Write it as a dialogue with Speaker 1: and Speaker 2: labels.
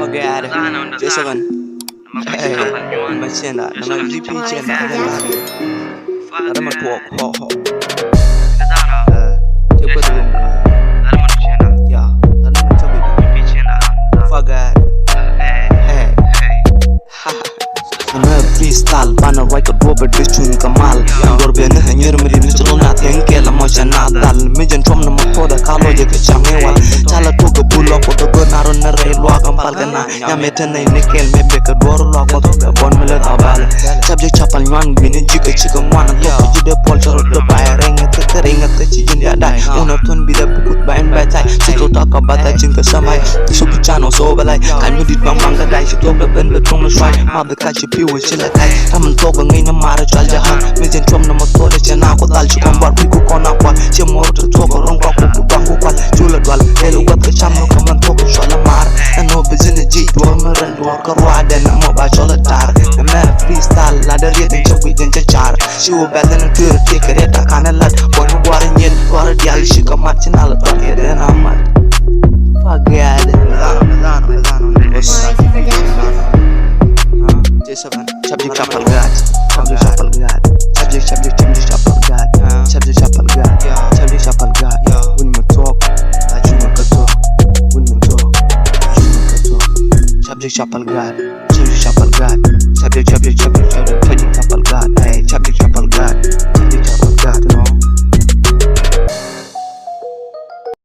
Speaker 1: Forget J7. Hey, mà trên đã, nó mà GP trên đã lên là nó mà thuộc họ họ. Chưa có được. Yeah, nó mà cho bị. Forget. Hey. Ana freestyle bana record Robert Bichun Kamal Dor bene hanyer meri ni chalo na thenke la mo chana dal mi jen trom na mo thoda kalo je ke chame wal chala to go bulo ko to go naron na re lo kampal kana ya metene nikel me be ka dor lo ko to bon mele da bal subject chapal nwan bini jika chika mwana to ko jide pol charo do bay renga te chi jin ya dai una ton bi da bukut ba en ba tai si to ta ka ba ta jin ka samai so pu chano so balai kan mi dit bang bang ka dai si to be ben be trong na swai ma be ka chi piu chi la tai taman to ga ngai na mara chal jahan mi jen trom na mo to de chana ko dal chi kon bar ku ko na kwa che mo to to ko rong ko ku bang ku kwal chula dwal elu wat ka cham no kaman to ko shala mar no be zin ji dor ma ran dor ka rwa de na mo ba chola tar na me freestyle la de ri de chok bi jen cha char shi wo ba de na tur te kare ta kana lat ko no war nyen war dial shi ka mat china la to ke de na mat forget J7 subject chapal gad subject chapal gad subject chapal gad subject chapal gad when me talk you me ka talk when me talk you me ka talk subject chapal gad subject chapal gad subject chapal gad hey subject chapal gad you know